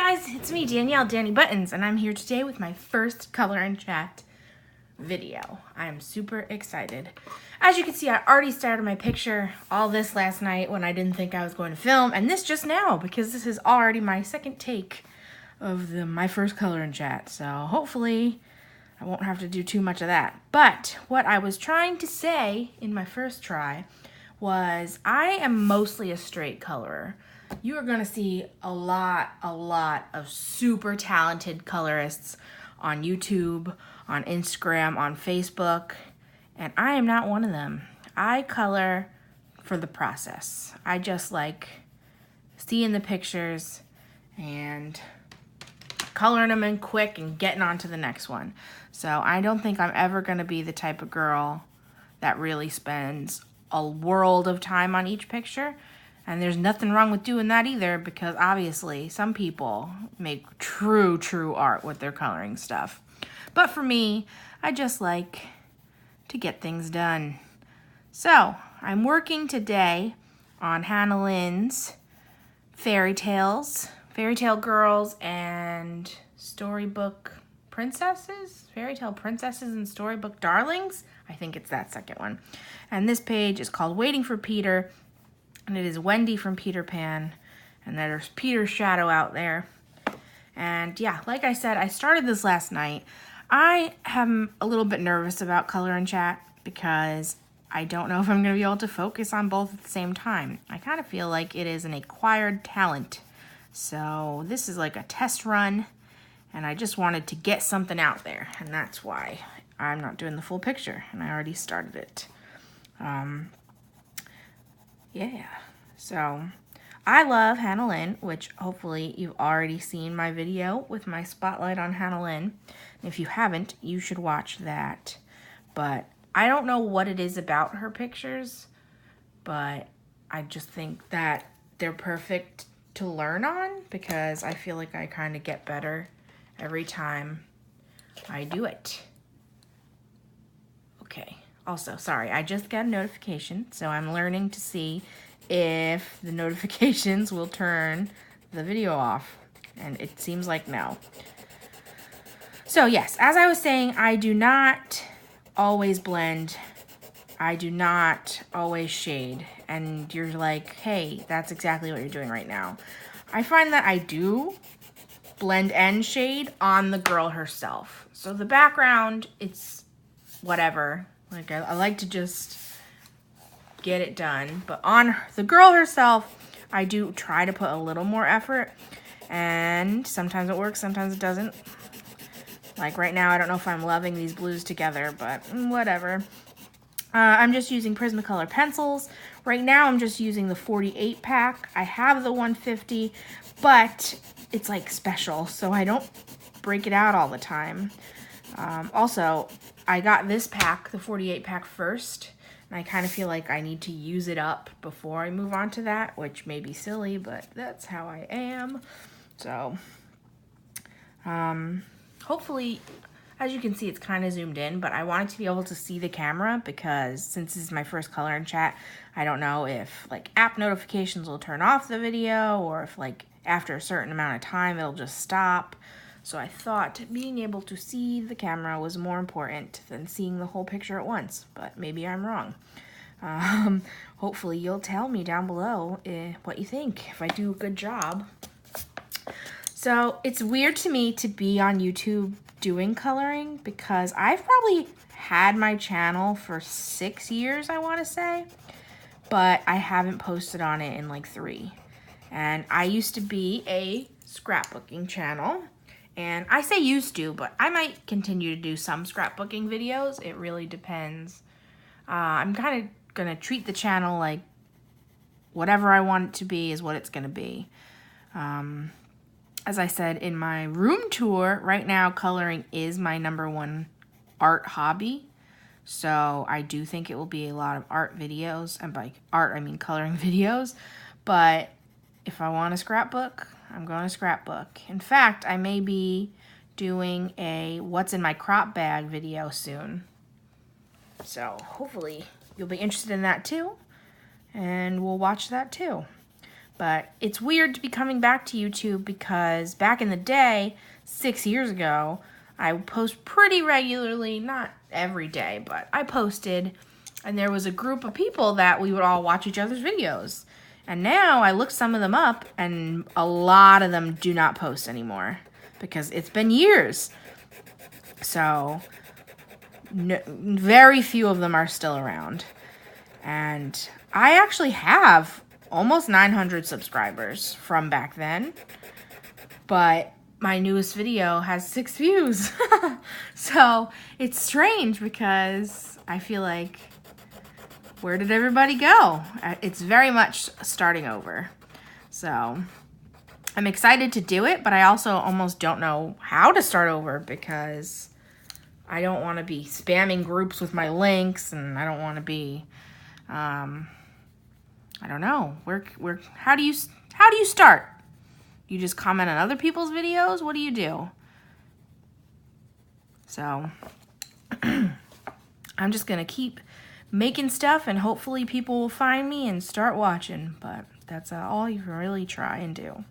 guys, it's me, Danielle, Danny Buttons, and I'm here today with my first Color and Chat video. I'm super excited. As you can see, I already started my picture all this last night when I didn't think I was going to film, and this just now because this is already my second take of my first Color and Chat, so hopefully I won't have to do too much of that. But what I was trying to say in my first try was I am mostly a straight colorer. You are going to see a lot of super talented colorists on YouTube, on Instagram, on Facebook, and I am not one of them. I color for the process. I just like seeing the pictures and coloring them in quick and getting on to the next one. So I don't think I'm ever going to be the type of girl that really spends a world of time on each picture. And there's nothing wrong with doing that either, because obviously some people make true art with their coloring stuff. But for me, I just like to get things done. So I'm working today on Hannah Lynn's Fairy Tale Girls and Storybook Princesses? Fairy Tale Princesses and Storybook Darlings? I think it's that second one. And this page is called Waiting for Peter. And it is Wendy from Peter Pan. And there's Peter's shadow out there. And yeah, like I said, I started this last night. I am a little bit nervous about Color and Chat because I don't know if I'm going to be able to focus on both at the same time. I kind of feel like it is an acquired talent. So this is like a test run. And I just wanted to get something out there. And that's why I'm not doing the full picture. And I already started it. Yeah, so I love Hannah Lynn, which hopefully you've already seen my video with my spotlight on Hannah Lynn. If you haven't, you should watch that. But I don't know what it is about her pictures, but I just think that they're perfect to learn on because I feel like I kind of get better every time I do it. Okay. Also, sorry, I just got a notification, so I'm learning to see if the notifications will turn the video off, and it seems like no. So yes, as I was saying, I do not always blend. I do not always shade, and you're like, hey, that's exactly what you're doing right now. I find that I do blend and shade on the girl herself. So the background, it's whatever. Like, I like to just get it done. But on the girl herself, I do try to put a little more effort. And sometimes it works, sometimes it doesn't. Like right now, I don't know if I'm loving these blues together, but whatever. I'm just using Prismacolor pencils. Right now, I'm just using the 48 pack. I have the 150, but it's like special, so I don't break it out all the time. Also, I got this pack, the 48 pack first, and I kind of feel like I need to use it up before I move on to that, which may be silly, but that's how I am. So, hopefully, as you can see, it's kind of zoomed in, but I wanted to be able to see the camera because since this is my first Color and Chat, I don't know if like app notifications will turn off the video or if like after a certain amount of time, it'll just stop. So I thought being able to see the camera was more important than seeing the whole picture at once, but maybe I'm wrong. Hopefully you'll tell me down below what you think, if I do a good job. So it's weird to me to be on YouTube doing coloring because I've probably had my channel for 6 years, I want to say, but I haven't posted on it in like 3. And I used to be a scrapbooking channel. And I say used to, but I might continue to do some scrapbooking videos. It really depends. I'm kind of going to treat the channel like whatever I want it to be is what it's going to be. As I said in my room tour, right now coloring is my #1 art hobby. So I do think it will be a lot of art videos. And by art, I mean coloring videos. But if I want a scrapbook, I'm going to scrapbook. In fact, I may be doing a what's in my crop bag video soon. So hopefully you'll be interested in that too. And we'll watch that too. But it's weird to be coming back to YouTube because back in the day, 6 years ago, I post pretty regularly, not every day, but I posted, and there was a group of people that we would all watch each other's videos. And now I looked some of them up, and a lot of them do not post anymore because it's been years. So very few of them are still around. And I actually have almost 900 subscribers from back then, but my newest video has 6 views. So it's strange because I feel like, where did everybody go? It's very much starting over. So I'm excited to do it, but I also almost don't know how to start over because I don't want to be spamming groups with my links, and I don't want to be, I don't know. How do you start? You just comment on other people's videos? What do you do? So I'm just going to keep making stuff, and hopefully people will find me and start watching, but that's all you can really try and do.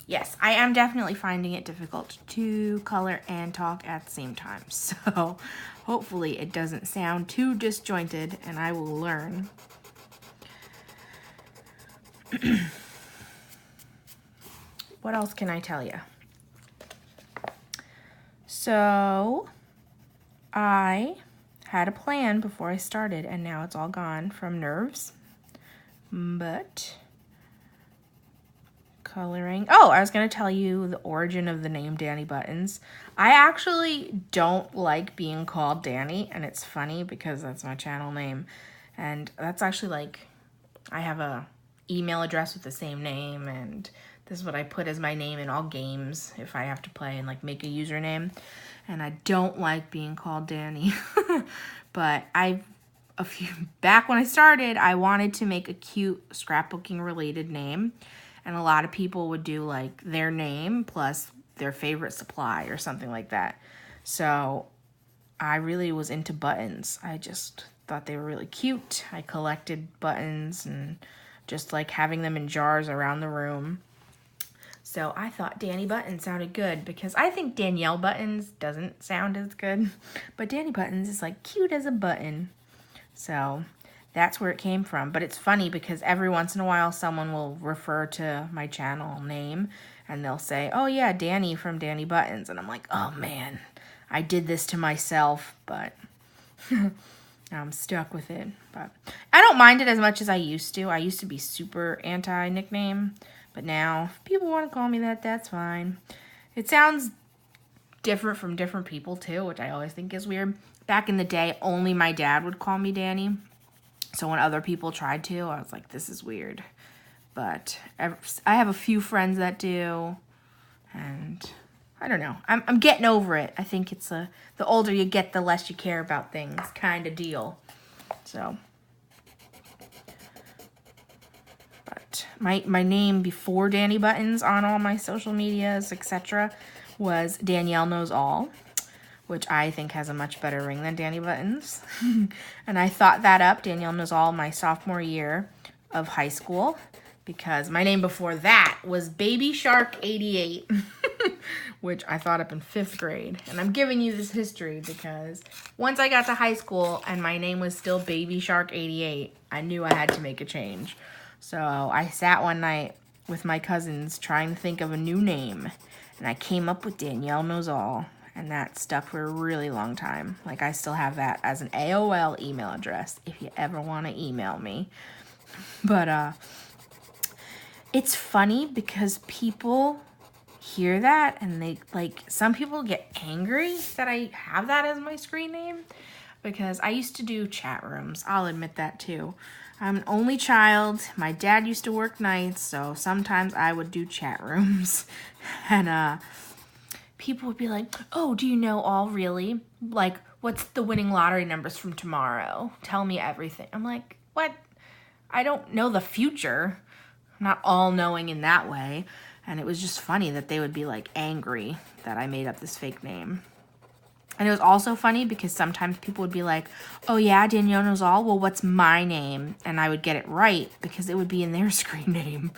Yes, I am definitely finding it difficult to color and talk at the same time, so hopefully it doesn't sound too disjointed and I will learn. What else can I tell you? So I had a plan before I started, and now it's all gone from nerves. But coloring. Oh, I was going to tell you the origin of the name Danny Buttons. I actually don't like being called Danny, and it's funny because that's my channel name. And that's actually like, I have a email address with the same name, and this is what I put as my name in all games if I have to play and like make a username. And I don't like being called Danny. But back when I started, I wanted to make a cute scrapbooking related name. And a lot of people would do like their name plus their favorite supply or something like that. So I really was into buttons. I just thought they were really cute. I collected buttons and just like having them in jars around the room. So I thought Danny Buttons sounded good because I think Danielle Buttons doesn't sound as good. But Danny Buttons is like cute as a button. So that's where it came from. But it's funny because every once in a while someone will refer to my channel name and they'll say, oh yeah, Danny from Danny Buttons. And I'm like, oh man, I did this to myself, but I'm stuck with it. But I don't mind it as much as I used to. I used to be super anti-nickname. But now, if people want to call me that, that's fine. It sounds different from different people, too, which I always think is weird. Back in the day, only my dad would call me Danny. So when other people tried to, I was like, this is weird. But I have a few friends that do. And I don't know. I'm getting over it. I think it's the older you get, the less you care about things kind of deal. So my name before Danny Buttons on all my social medias, etc., was Danielle Knows All, which I think has a much better ring than Danny Buttons. And I thought that up, Danielle Knows All, my sophomore year of high school, because my name before that was Baby Shark 88, which I thought up in 5th grade. And I'm giving you this history because once I got to high school and my name was still Baby Shark 88, I knew I had to make a change. So I sat one night with my cousins trying to think of a new name, and I came up with Danielle Knows All, and that stuck for a really long time. Like, I still have that as an AOL email address if you ever want to email me. But it's funny because people hear that and they, like, some people get angry that I have that as my screen name because I used to do chat rooms. I'll admit that too. I'm an only child. My dad used to work nights, so sometimes I would do chat rooms. And people would be like, oh, do you know all really? Like, what's the winning lottery numbers from tomorrow? Tell me everything. I'm like, what? I don't know the future. I'm not all-knowing in that way. And it was just funny that they would be, like, angry that I made up this fake name. And it was also funny because sometimes people would be like, oh yeah, Danielle knows all. Well, what's my name? And I would get it right because it would be in their screen name.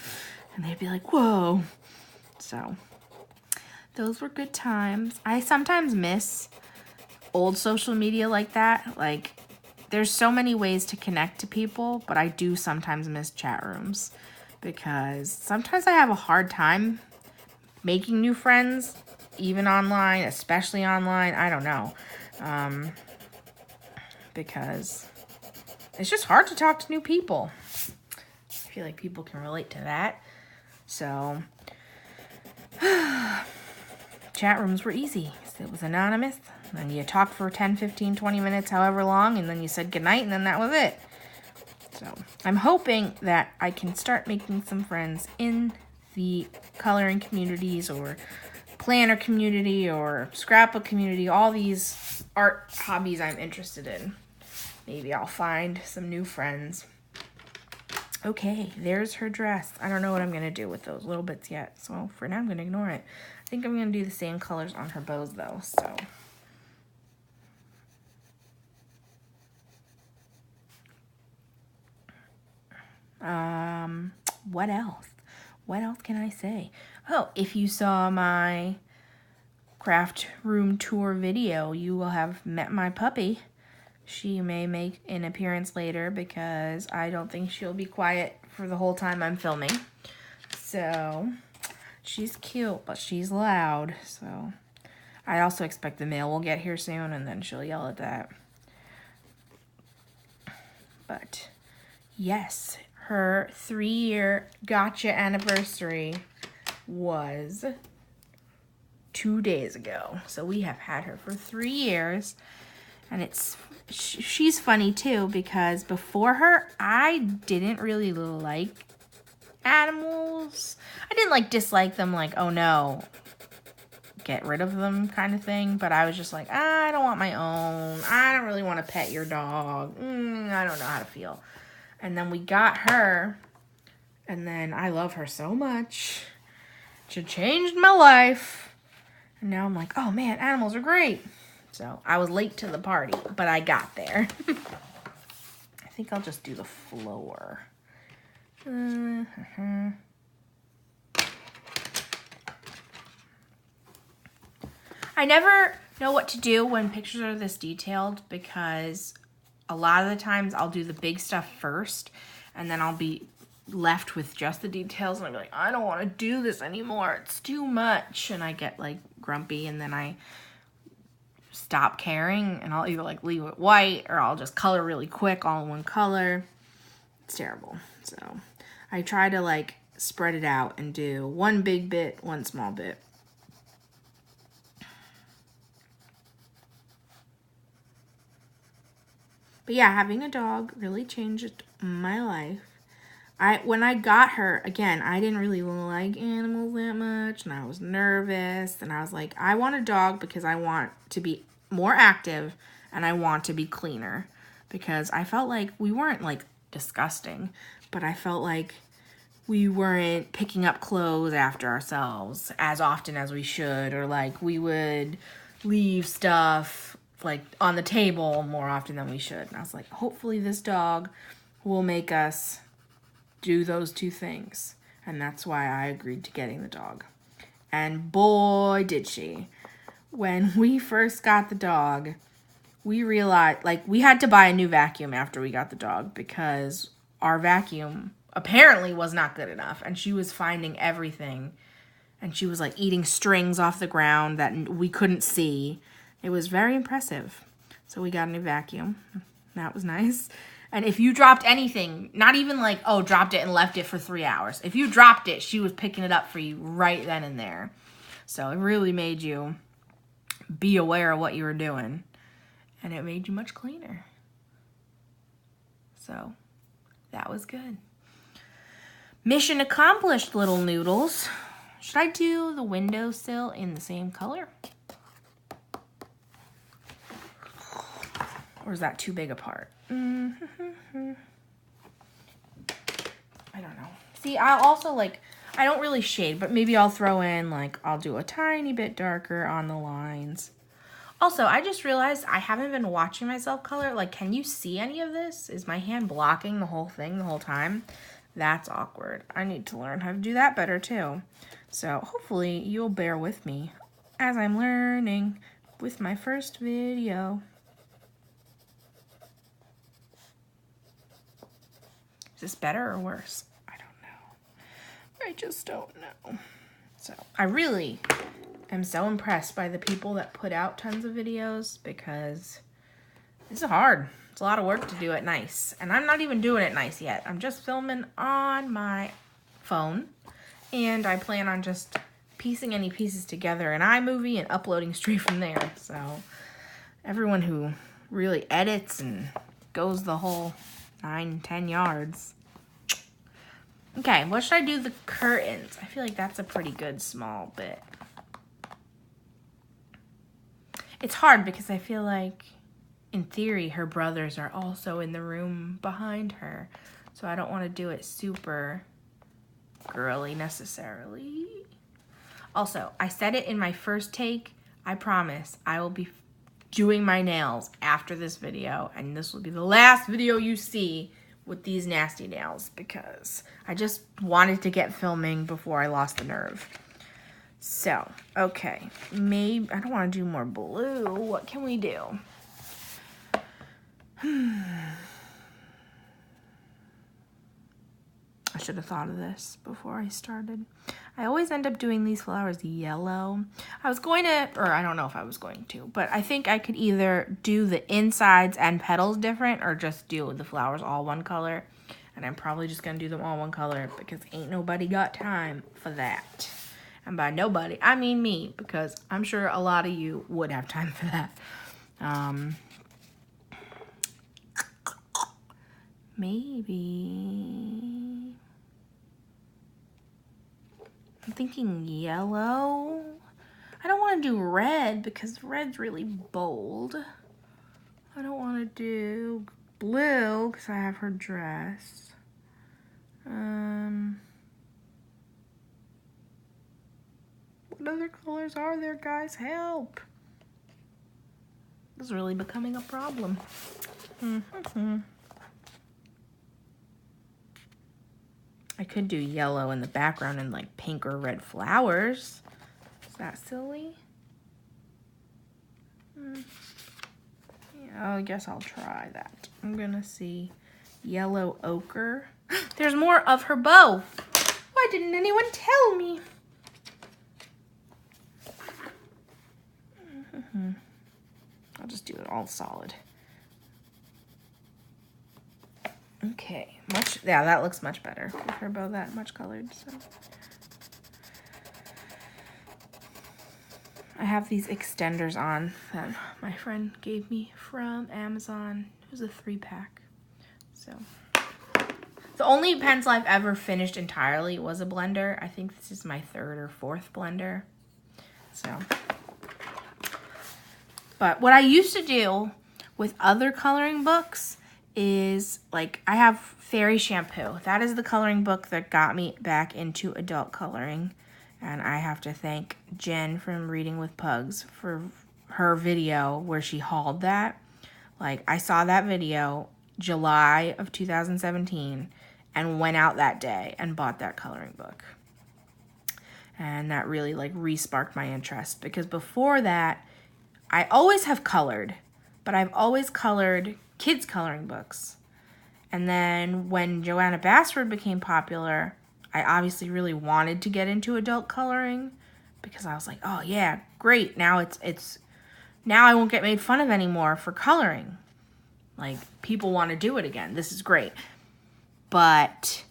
And they'd be like, whoa. So those were good times. I sometimes miss old social media like that. Like, there's so many ways to connect to people, but I do sometimes miss chat rooms because sometimes I have a hard time making new friends, even online, especially online. I don't know. Because it's just hard to talk to new people. I feel like people can relate to that. So, chat rooms were easy. It was anonymous. And you talked for 10, 15, 20 minutes, however long, and then you said goodnight, and then that was it. So, I'm hoping that I can start making some friends in the coloring communities or planner community or scrapbook community, all these art hobbies I'm interested in. Maybe I'll find some new friends. Okay, there's her dress. I don't know what I'm going to do with those little bits yet, so for now I'm going to ignore it. I think I'm going to do the same colors on her bows though, so. What else? What else can I say? Oh, if you saw my craft room tour video, you will have met my puppy. She may make an appearance later because I don't think she'll be quiet for the whole time I'm filming. So, she's cute, but she's loud. So, I also expect the mail will get here soon and then she'll yell at that. But, yes, her 3-year gotcha anniversary was 2 days ago. So we have had her for 3 years. And she's funny too because before her, I didn't really like animals. I didn't like dislike them like, oh no, get rid of them kind of thing. But I was just like, I don't want my own. I don't really want to pet your dog. I don't know how to feel. And then we got her, and then I love her so much. She changed my life. And now I'm like, oh man, animals are great. So I was late to the party, but I got there. I think I'll just do the floor. I never know what to do when pictures are this detailed because a lot of the times I'll do the big stuff first and then I'll be left with just the details and I'll be like, I don't want to do this anymore. It's too much. And I get like grumpy and then I stop caring and I'll either like leave it white or I'll just color really quick all in one color. It's terrible. So I try to like spread it out and do one big bit, one small bit. But yeah, having a dog really changed my life. When I got her, again, I didn't really like animals that much, and I was nervous, and I was like, I want a dog because I want to be more active, and I want to be cleaner, because I felt like we weren't, like, disgusting, but I felt like we weren't picking up clothes after ourselves as often as we should, or, like, we would leave stuff like on the table more often than we should. And I was like, hopefully this dog will make us do those two things. And that's why I agreed to getting the dog. And boy, did she. When we first got the dog, we realized, like, we had to buy a new vacuum after we got the dog because our vacuum apparently was not good enough. And she was finding everything. And she was, like, eating strings off the ground that we couldn't see. It was very impressive. So we got a new vacuum. That was nice. And if you dropped anything, not even like, oh, dropped it and left it for 3 hours. If you dropped it, she was picking it up for you right then and there. So it really made you be aware of what you were doing. And it made you much cleaner. So that was good. Mission accomplished, little noodles. Should I do the windowsill in the same color? Or is that too big a part? I don't know. See, I'll also like, I don't really shade, but maybe I'll throw in like, I'll do a tiny bit darker on the lines. Also, I just realized I haven't been watching myself color. Like, can you see any of this? Is my hand blocking the whole thing the whole time? That's awkward. I need to learn how to do that better too. So hopefully you'll bear with me as I'm learning with my first video. Is this better or worse? I don't know. I just don't know. So I really am so impressed by the people that put out tons of videos, because this is hard. It's a lot of work to do it nice. And I'm not even doing it nice yet. I'm just filming on my phone. And I plan on just piecing any pieces together in iMovie and uploading straight from there. So everyone who really edits and goes the whole 9-10 yards. Okay, what should I do the curtains? I feel like that's a pretty good small bit. It's hard because I feel like, in theory, her brothers are also in the room behind her. So I don't want to do it super girly necessarily. Also, I said it in my first take. I promise I will be doing my nails after this video, and this will be the last video you see with these nasty nails, because I just wanted to get filming before I lost the nerve. So, okay, maybe I don't want to do more blue. What can we do? I should have thought of this before I started. I always end up doing these flowers yellow. I was going to, or I don't know if I was going to, but I think I could either do the insides and petals different or just do the flowers all one color. And I'm probably just going to do them all one color because ain't nobody got time for that. And by nobody, I mean me, because I'm sure a lot of you would have time for that. Maybe I'm thinking yellow. I don't want to do red because red's really bold. I don't want to do blue because I have her dress. What other colors are there, guys? Help! This is really becoming a problem. I could do yellow in the background and like pink or red flowers. Is that silly? Yeah, I guess I'll try that. I'm gonna see yellow ochre. There's more of her bow. Why didn't anyone tell me? I'll just do it all solid. Okay, yeah, that looks much better with her bow that much colored. So I have these extenders on that my friend gave me from Amazon. It was a 3-pack. So the only pencil I've ever finished entirely was a blender. I think this is my 3rd or 4th blender. So, but what I used to do with other coloring books is, like, I have Fairy Shampoo. That is the coloring book that got me back into adult coloring. And I have to thank Jen from Reading with Pugs for her video where she hauled that. Like, I saw that video July of 2017 and went out that day and bought that coloring book. And that really, like, re-sparked my interest. Because before that, I always have colored, but I've always colored kids' coloring books. And then when Joanna Basford became popular, I obviously really wanted to get into adult coloring because I was like, oh yeah, great. Now now I won't get made fun of anymore for coloring. Like, people want to do it again. This is great. But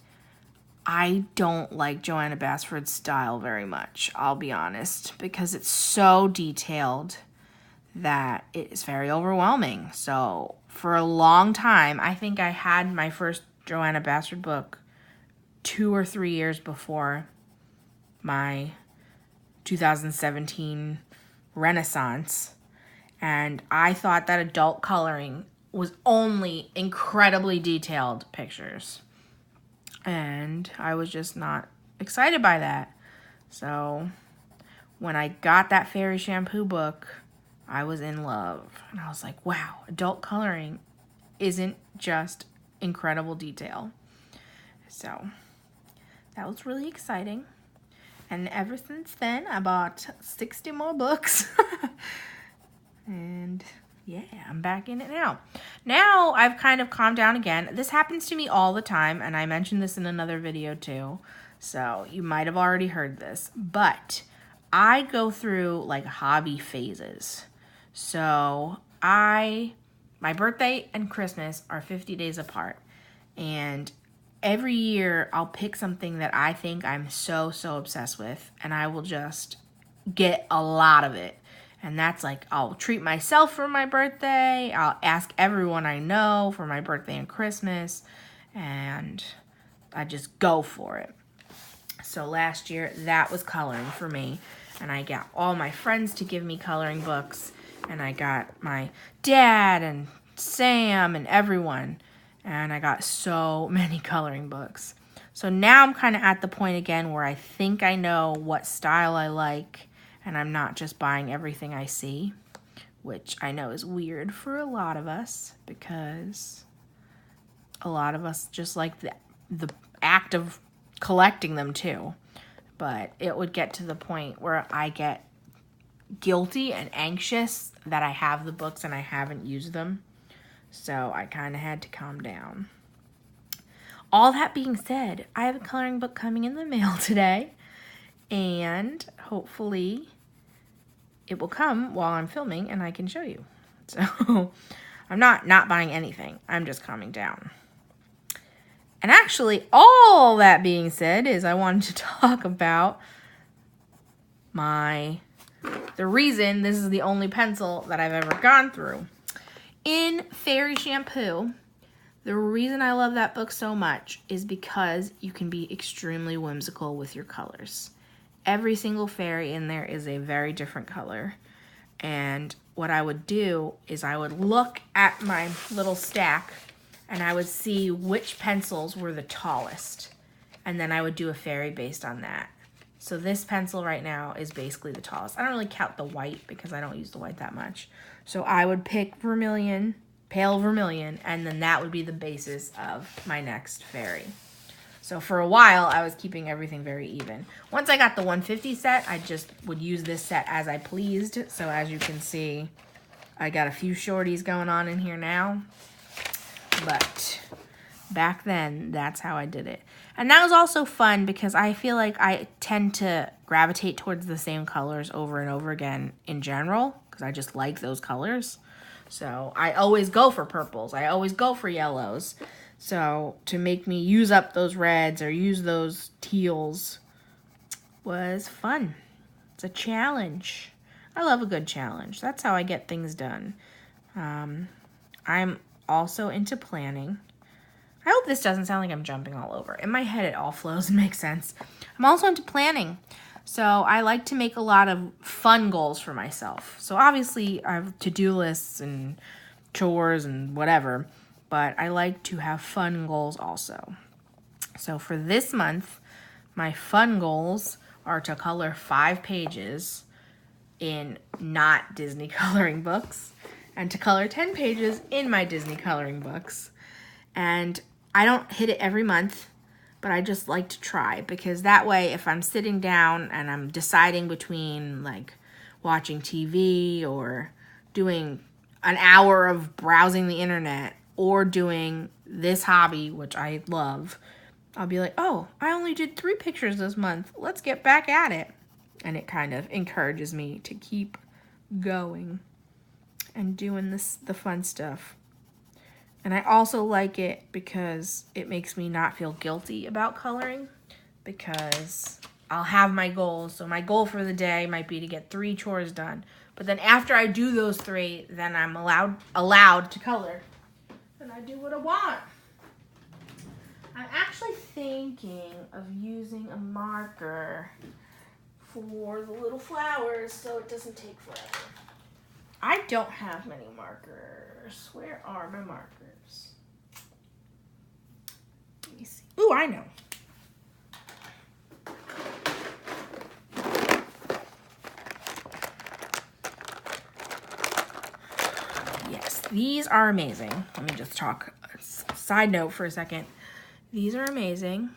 I don't like Joanna Basford's style very much, I'll be honest, because it's so detailed that it is very overwhelming. So for a long time, I think I had my first Joanna Basford book 2 or 3 years before my 2017 Renaissance. And I thought that adult coloring was only incredibly detailed pictures. And I was just not excited by that. So when I got that Fairy Shampoo book I was in love. And I was like, wow, adult coloring isn't just incredible detail. So that was really exciting. And ever since then, I bought 60 more books. And yeah, I'm back in it now. Now I've kind of calmed down again. This happens to me all the time, and I mentioned this in another video too. So you might have already heard this, but I go through like hobby phases. So my birthday and Christmas are 50 days apart. And every year I'll pick something that I think I'm so obsessed with, and I will just get a lot of it. And that's like, I'll treat myself for my birthday. I'll ask everyone I know for my birthday and Christmas. And I just go for it. So last year, that was coloring for me. And I got all my friends to give me coloring books. And I got my dad and Sam and everyone. And I got so many coloring books. So now I'm kind of at the point again where I think I know what style I like. And I'm not just buying everything I see, which I know is weird for a lot of us because a lot of us just like the act of collecting them too. But it would get to the point where I get guilty and anxious that I have the books and I haven't used them. So I kind of had to calm down. All that being said, I have a coloring book coming in the mail today. And hopefully it will come while I'm filming and I can show you. So I'm not buying anything. I'm just calming down. And actually, all that being said is I wanted to talk about the reason this is the only pencil that I've ever gone through. In Fairy Shampoo, the reason I love that book so much is because you can be extremely whimsical with your colors. Every single fairy in there is a very different color. And what I would do is I would look at my little stack and I would see which pencils were the tallest. And then I would do a fairy based on that. So this pencil right now is basically the tallest. I don't really count the white because I don't use the white that much. So I would pick vermilion, pale vermilion, and then that would be the basis of my next fairy. So for a while, I was keeping everything very even. Once I got the 150 set, I just would use this set as I pleased. So as you can see, I got a few shorties going on in here now. But back then, that's how I did it. And that was also fun because I feel like I tend to gravitate towards the same colors over and over again in general because I just like those colors. So I always go for purples. I always go for yellows. So to make me use up those reds or use those teals was fun. It's a challenge. I love a good challenge. That's how I get things done. I'm also into planning. I hope this doesn't sound like I'm jumping all over. In my head, it all flows and makes sense. I'm also into planning. So I like to make a lot of fun goals for myself. So obviously I have to-do lists and chores and whatever. But I like to have fun goals also. So for this month, my fun goals are to color 5 pages in not Disney coloring books and to color 10 pages in my Disney coloring books. And I don't hit it every month, but I just like to try because that way if I'm sitting down and I'm deciding between like watching TV or doing an hour of browsing the internet or doing this hobby, which I love, I'll be like, oh, I only did 3 pictures this month. Let's get back at it. And it kind of encourages me to keep going and doing the fun stuff. And I also like it because it makes me not feel guilty about coloring because I'll have my goals. So my goal for the day might be to get 3 chores done. But then after I do those 3, then I'm allowed to color. And I do what I want. I'm actually thinking of using a marker for the little flowers so it doesn't take forever. I don't have many markers. Where are my markers? Let me see. Ooh, I know. These are amazing. Let me just talk side note for a second. These are amazing.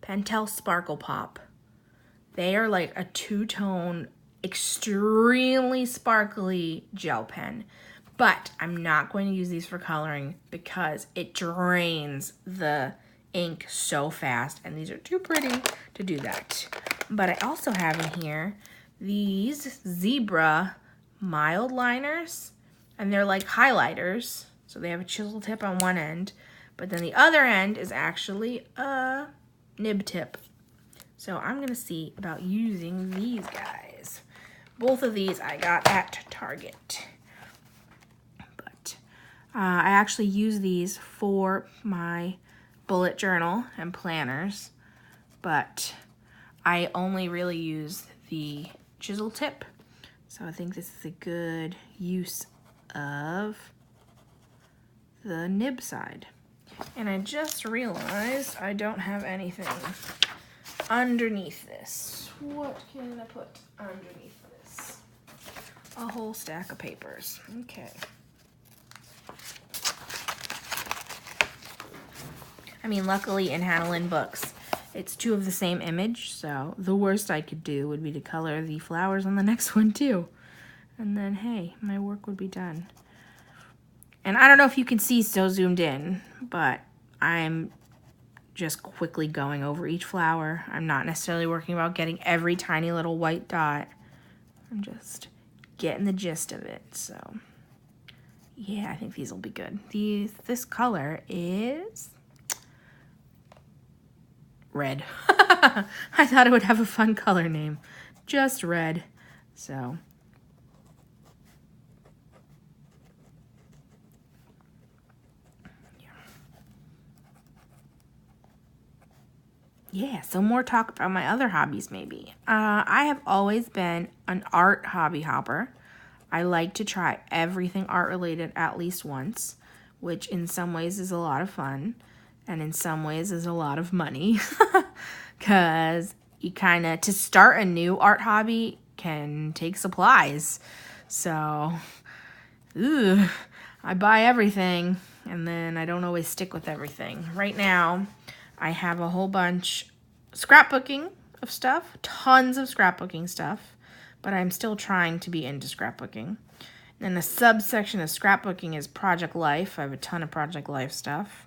Pentel Sparkle Pop. They are like a two-tone, extremely sparkly gel pen. But I'm not going to use these for coloring because it drains the ink so fast, and these are too pretty to do that. But I also have in here these Zebra mild liners, and they're like highlighters. So they have a chisel tip on one end, but then the other end is actually a nib tip. So I'm gonna see about using these guys. Both of these I got at Target. But I actually use these for my bullet journal and planners, but I only really use the chisel tip. So I think this is a good use of the nib side. And I just realized I don't have anything underneath this. What can I put underneath this? A whole stack of papers. Okay. I mean, luckily in Hannah Lynn books, it's two of the same image, so the worst I could do would be to color the flowers on the next one too. And then, hey, my work would be done. And I don't know if you can see so zoomed in, but I'm just quickly going over each flower. I'm not necessarily working about getting every tiny little white dot. I'm just getting the gist of it. So, yeah, I think these will be good. This color is red. I thought it would have a fun color name. Just red. So, yeah, so more talk about my other hobbies maybe. I have always been an art hobby hopper. I like to try everything art related at least once, which in some ways is a lot of fun and in some ways is a lot of money because you kind of, to start a new art hobby can take supplies. So, I buy everything and then I don't always stick with everything. Right now, I have a whole bunch scrapbooking of stuff, tons of scrapbooking stuff, but I'm still trying to be into scrapbooking. And a subsection of scrapbooking is Project Life. I have a ton of Project Life stuff.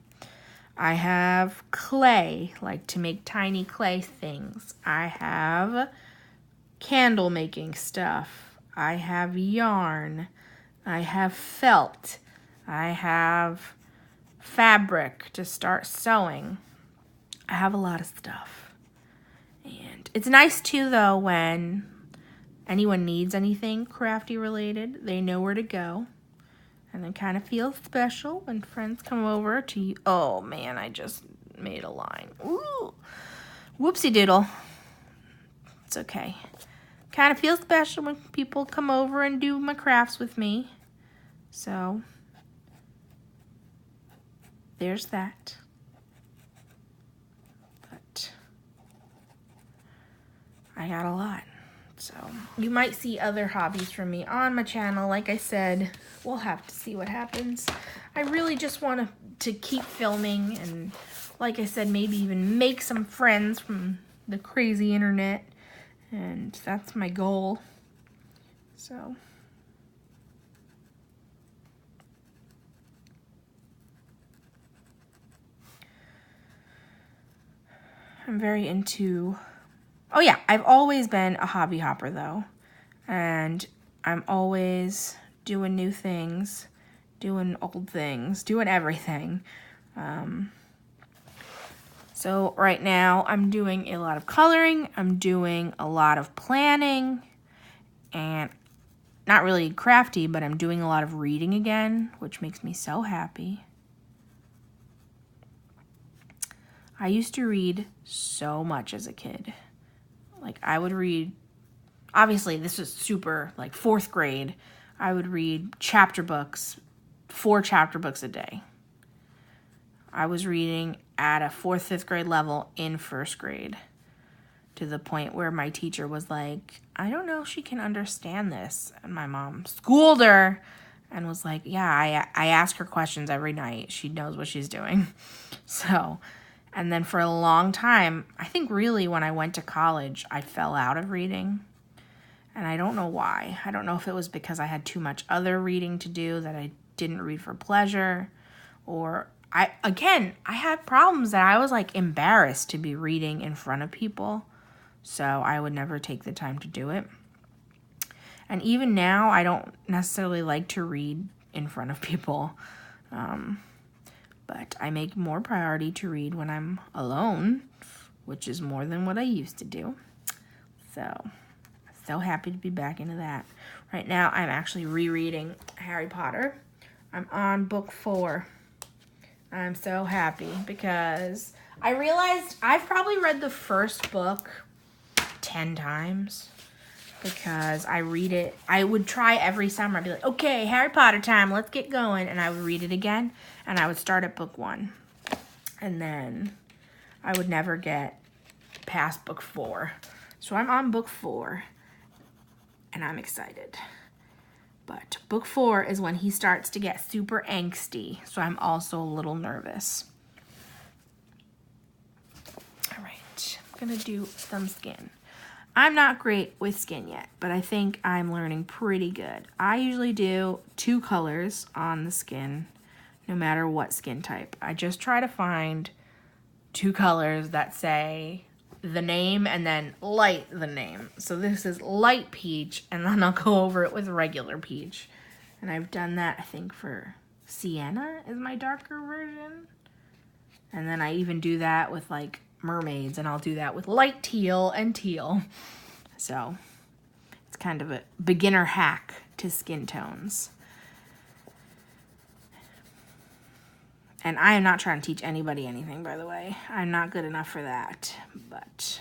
I have clay, like to make tiny clay things. I have candle making stuff. I have yarn. I have felt. I have fabric to start sewing. I have a lot of stuff. And it's nice too though when anyone needs anything crafty related, they know where to go. And it kind of feels special when friends come over to you. Oh man, I just made a line. Ooh. Whoopsie doodle. It's okay. Kind of feels special when people come over and do my crafts with me. So, there's that. I got a lot. So you might see other hobbies from me on my channel. Like I said, we'll have to see what happens. I really just want to keep filming and, like I said, maybe even make some friends from the crazy internet. And that's my goal. So I'm very into... Oh yeah, I've always been a hobby hopper though, and I'm always doing new things, doing old things, doing everything. So right now I'm doing a lot of coloring, I'm doing a lot of planning, and not really crafty, but I'm doing a lot of reading again, which makes me so happy. I used to read so much as a kid. Like, I would read, obviously, this was super, like, 4th grade. I would read chapter books, 4 chapter books a day. I was reading at a 4th, 5th grade level in 1st grade to the point where my teacher was like, I don't know if she can understand this. And my mom schooled her and was like, yeah, I ask her questions every night. She knows what she's doing. So, and then for a long time, I think really when I went to college, I fell out of reading. And I don't know why. I don't know if it was because I had too much other reading to do that I didn't read for pleasure, or I had problems that I was like embarrassed to be reading in front of people. So I would never take the time to do it. And even now, I don't necessarily like to read in front of people. But I make more priority to read when I'm alone, which is more than what I used to do. So happy to be back into that. Right now, I'm actually rereading Harry Potter. I'm on book 4. I'm so happy because I realized I've probably read the first book 10 times because I read it. I would try every summer. I'd be like, okay, Harry Potter time, let's get going. And I would read it again, and I would start at book 1. And then I would never get past book 4. So I'm on book 4, and I'm excited. But book 4 is when he starts to get super angsty, so I'm also a little nervous. All right, I'm gonna do some skin. I'm not great with skin yet, but I think I'm learning pretty good. I usually do 2 colors on the skin, no matter what skin type. I just try to find 2 colors that say the name and then light the name. So this is light peach, and then I'll go over it with regular peach. And I've done that, I think, for Sienna is my darker version. And then I even do that with like mermaids, and I'll do that with light teal and teal. So it's kind of a beginner hack to skin tones. And I am not trying to teach anybody anything, by the way. I'm not good enough for that. But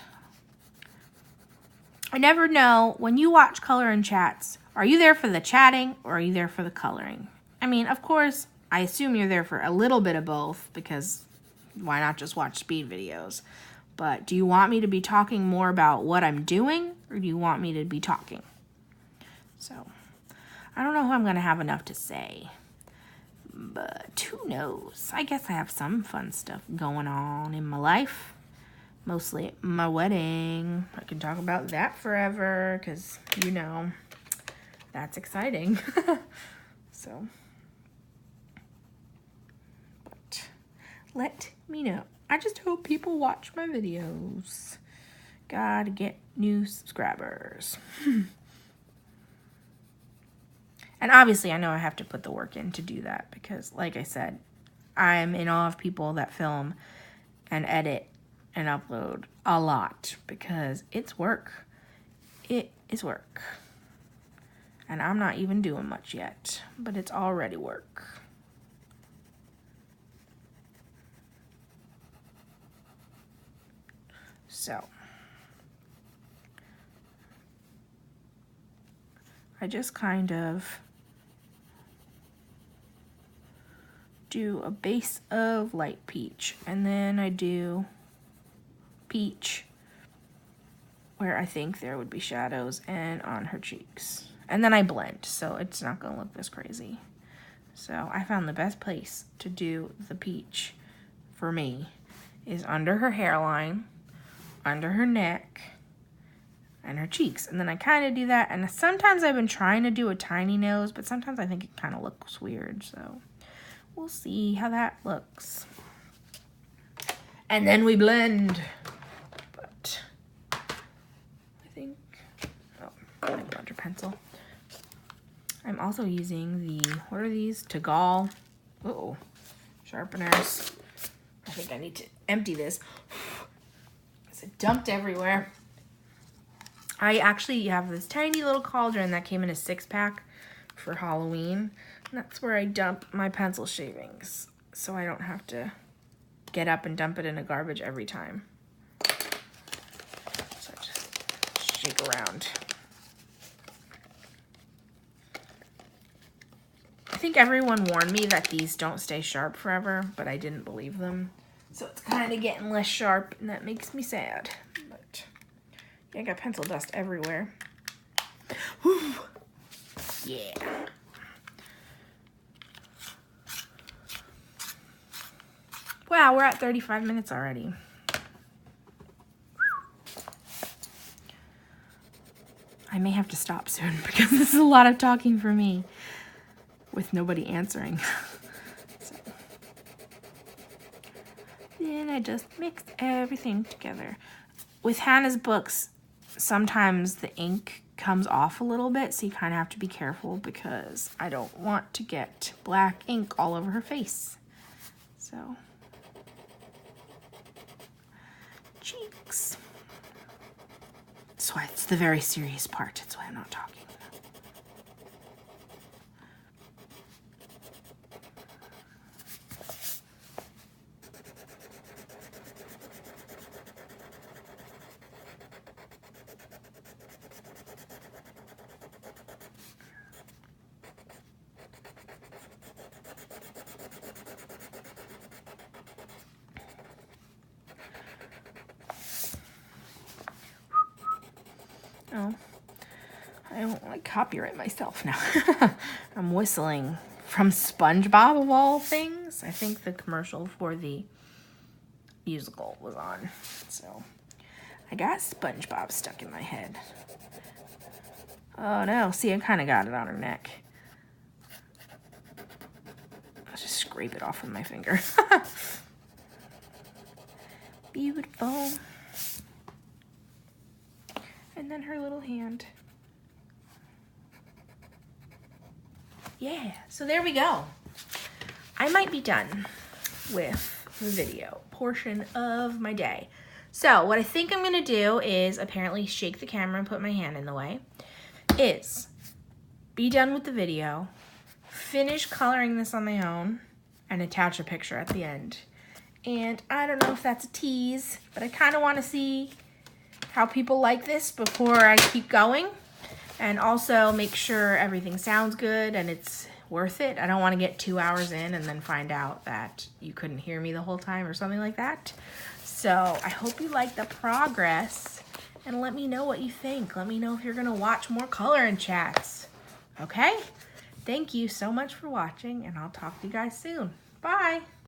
I never know, when you watch Color and Chats, are you there for the chatting or are you there for the coloring? I mean, of course, I assume you're there for a little bit of both, because why not just watch speed videos? But do you want me to be talking more about what I'm doing, or do you want me to be talking? So I don't know if I'm going to have enough to say. But who knows? I guess I have some fun stuff going on in my life. Mostly my wedding. I can talk about that forever because, you know, that's exciting. So, but let me know. I just hope people watch my videos. Gotta get new subscribers. And obviously, I know I have to put the work in to do that because, like I said, I'm in awe of people that film and edit and upload a lot because it's work. It is work. And I'm not even doing much yet, but it's already work. So, I just kind of do a base of light peach, and then I do peach where I think there would be shadows and on her cheeks. And then I blend, so it's not gonna look this crazy. So I found the best place to do the peach for me is under her hairline, under her neck, and her cheeks. And then I kind of do that, and sometimes I've been trying to do a tiny nose, but sometimes I think it kind of looks weird, so we'll see how that looks. And then we blend. But I think, my blender pencil. I'm also using the, what are these? Tagal. Uh-oh, sharpeners. I think I need to empty this because it dumped everywhere. I actually have this tiny little cauldron that came in a 6-pack for Halloween. And that's where I dump my pencil shavings, so I don't have to get up and dump it in a garbage every time. So I just shake around. I think everyone warned me that these don't stay sharp forever, but I didn't believe them. So it's kind of getting less sharp, and that makes me sad. But yeah, I got pencil dust everywhere. Whew. Yeah. Wow, we're at 35 minutes already. I may have to stop soon because this is a lot of talking for me with nobody answering. So. Then I just mix everything together. With Hannah's books, sometimes the ink comes off a little bit, so you kind of have to be careful because I don't want to get black ink all over her face. So, cheeks. That's why it's the very serious part. That's why I'm not talking. Oh, I don't like copyright myself now. I'm whistling from SpongeBob of all things. I think the commercial for the musical was on. So I got SpongeBob stuck in my head. Oh no, see, I kind of got it on her neck. Let's just scrape it off with my finger. Beautiful. And then her little hand. Yeah, so there we go. I might be done with the video portion of my day. So what I think I'm gonna do is apparently shake the camera and put my hand in the way, is be done with the video, finish coloring this on my own, and attach a picture at the end. And I don't know if that's a tease, but I kind of want to see how people like this before I keep going, and also make sure everything sounds good and it's worth it. I don't want to get 2 hours in and then find out that you couldn't hear me the whole time or something like that. So I hope you like the progress and let me know what you think. Let me know if you're gonna watch more color and chats. Okay? Thank you so much for watching, and I'll talk to you guys soon. Bye.